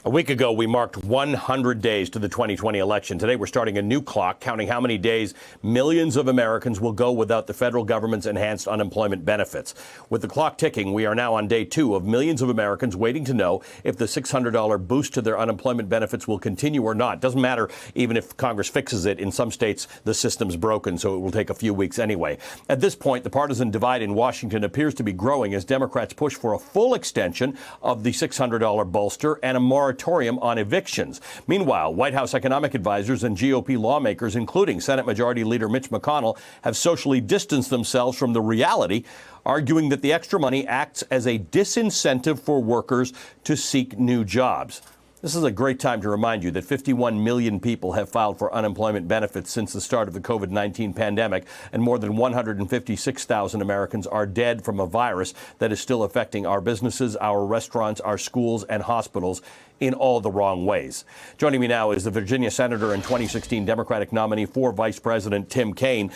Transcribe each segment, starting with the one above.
A week ago, we marked 100 days to the 2020 election. Today, we're starting a new clock, counting how many days millions of Americans will go without the federal government's enhanced unemployment benefits. With the clock ticking, we are now on day 2 of millions of Americans waiting to know if the $600 boost to their unemployment benefits will continue or not. Doesn't matter even if Congress fixes it. In some states, the system's broken, so it will take a few weeks anyway. At this point, the partisan divide in Washington appears to be growing as Democrats push for a full extension of the $600 bolster and a moratorium on evictions. Meanwhile, White House economic advisors and GOP lawmakers, including Senate Majority Leader Mitch McConnell, have socially distanced themselves from the reality, arguing that the extra money acts as a disincentive for workers to seek new jobs. This is a great time to remind you that 51 million people have filed for unemployment benefits since the start of the COVID-19 pandemic, and more than 156,000 Americans are dead from a virus that is still affecting our businesses, our restaurants, our schools, and hospitals in all the wrong ways. Joining me now is the Virginia Senator and 2016 Democratic nominee for Vice President Tim Kaine.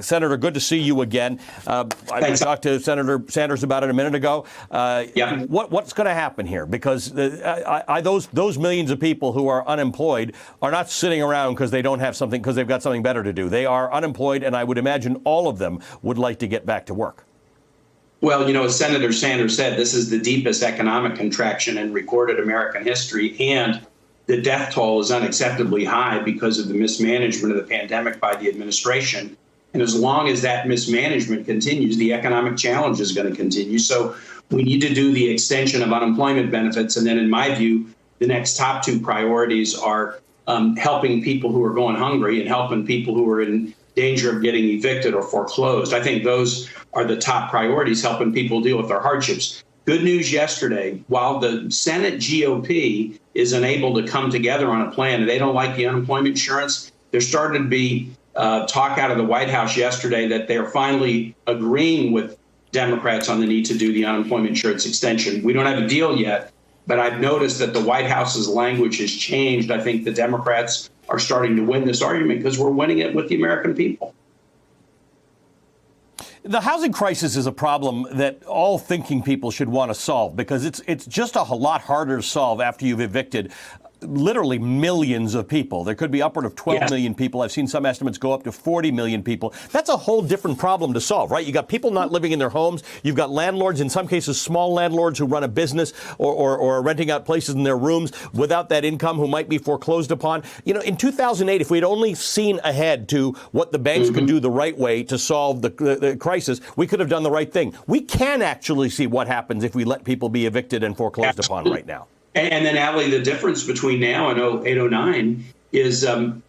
Senator, good to see you again. I talked to Senator Sanders about it a minute ago. What's going to happen here? Because those millions of people who are unemployed are not sitting around because they don't have something, because they've got something better to do. They are unemployed, and I would imagine all of them would like to get back to work. Well, as Senator Sanders said, this is the deepest economic contraction in recorded American history, and the death toll is unacceptably high because of the mismanagement of the pandemic by the administration. And as long as that mismanagement continues, the economic challenge is going to continue. So we need to do the extension of unemployment benefits. And then, in my view, the next top 2 priorities are helping people who are going hungry and helping people who are in danger of getting evicted or foreclosed. I think those are the top priorities, helping people deal with their hardships. Good news yesterday, while the Senate GOP is unable to come together on a plan, and they don't like the unemployment insurance, there started to be talk out of the White House yesterday that they're finally agreeing with Democrats on the need to do the unemployment insurance extension. We don't have a deal yet, but I've noticed that the White House's language has changed. I think the Democrats are starting to win this argument because we're winning it with the American people. The housing crisis is a problem that all thinking people should want to solve, because it's just a lot harder to solve after you've evicted literally millions of people. There could be upward of 12 million people. I've seen some estimates go up to 40 million people. That's a whole different problem to solve, right? You got people not living in their homes. You've got landlords, in some cases small landlords who run a business or are renting out places in their rooms without that income, who might be foreclosed upon. In 2008, if we'd only seen ahead to what the banks could do the right way to solve the crisis, we could have done the right thing. We can actually see what happens if we let people be evicted and foreclosed upon right now. And then, Ali, the difference between now and 0809 is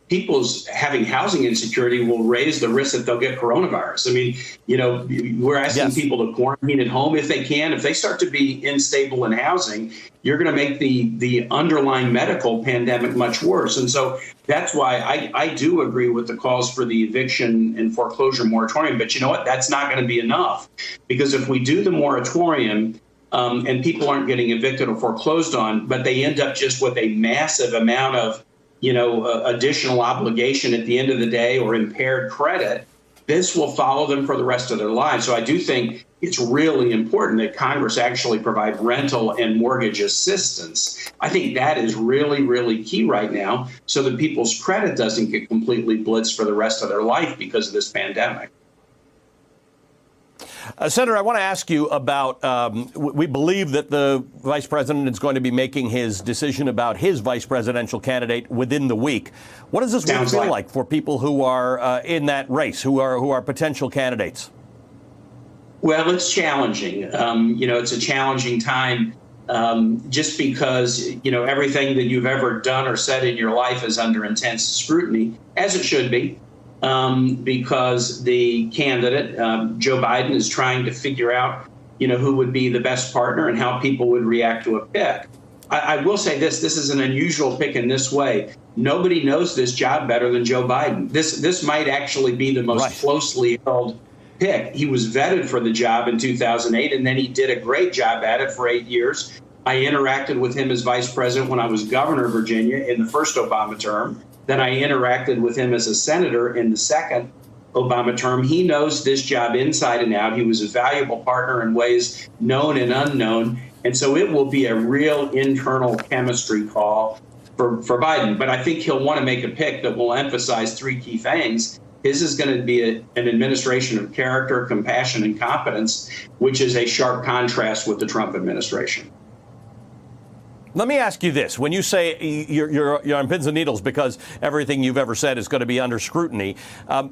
people's having housing insecurity will raise the risk that they'll get coronavirus. I mean, we're asking people to quarantine at home if they can. If they start to be unstable in housing, you're going to make the underlying medical pandemic much worse. And so that's why I do agree with the calls for the eviction and foreclosure moratorium. But you know what? That's not going to be enough, because if we do the moratorium, and people aren't getting evicted or foreclosed on, but they end up just with a massive amount of, additional obligation at the end of the day or impaired credit, this will follow them for the rest of their lives. So I do think it's really important that Congress actually provide rental and mortgage assistance. I think that is really, really key right now, so that people's credit doesn't get completely blitzed for the rest of their life because of this pandemic. Senator, I want to ask you about, we believe that the vice president is going to be making his decision about his vice presidential candidate within the week. What does this week feel like for people who are in that race, who are potential candidates? Well, it's challenging. It's a challenging time just because, everything that you've ever done or said in your life is under intense scrutiny, as it should be. Because the candidate, Joe Biden, is trying to figure out, who would be the best partner and how people would react to a pick. I will say this is an unusual pick in this way. Nobody knows this job better than Joe Biden. This might actually be the most closely held pick. He was vetted for the job in 2008, and then he did a great job at it for 8 years. I interacted with him as vice president when I was governor of Virginia in the first Obama term. Then I interacted with him as a senator in the second Obama term. He knows this job inside and out. He was a valuable partner in ways known and unknown. And so it will be a real internal chemistry call for Biden. But I think he'll want to make a pick that will emphasize three key things. His is going to be an administration of character, compassion, and competence, which is a sharp contrast with the Trump administration. Let me ask you this. When you say you're on pins and needles because everything you've ever said is going to be under scrutiny,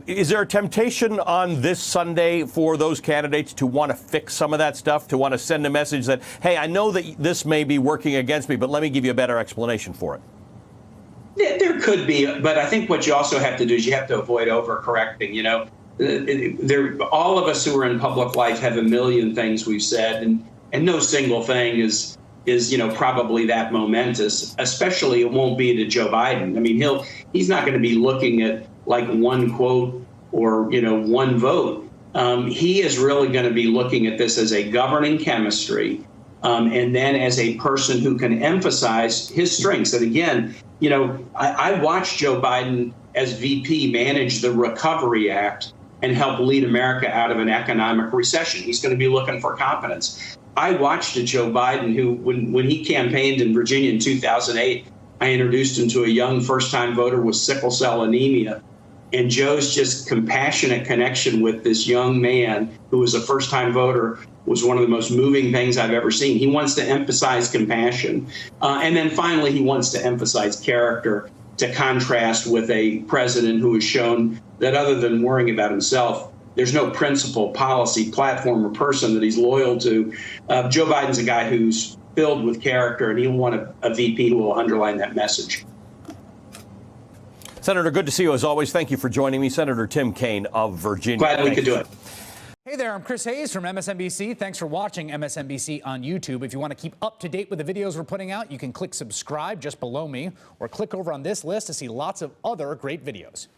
is there a temptation on this Sunday for those candidates to want to fix some of that stuff, to want to send a message that, hey, I know that this may be working against me, but let me give you a better explanation for it? There could be, but I think what you also have to do is you have to avoid overcorrecting. You know, all of us who are in public life have a million things we've said, and no single thing is probably that momentous. Especially it won't be to Joe Biden. I mean, he's not going to be looking at like one quote or one vote. He is really going to be looking at this as a governing chemistry. And then as a person who can emphasize his strengths. And again, I watched Joe Biden as VP manage the Recovery Act and help lead America out of an economic recession. He's going to be looking for competence. I watched a Joe Biden who, when he campaigned in Virginia in 2008, I introduced him to a young first-time voter with sickle cell anemia. And Joe's just compassionate connection with this young man who was a first-time voter was one of the most moving things I've ever seen. He wants to emphasize compassion. And then finally, he wants to emphasize character, to contrast with a president who has shown that other than worrying about himself, there's no principle, policy, platform, or person that he's loyal to. Joe Biden's a guy who's filled with character, and he'll want a VP who will underline that message. Senator, good to see you as always. Thank you for joining me. Senator Tim Kaine of Virginia. Glad we could do it. Hey there, I'm Chris Hayes from MSNBC. Thanks for watching MSNBC on YouTube. If you want to keep up to date with the videos we're putting out, you can click subscribe just below me or click over on this list to see lots of other great videos.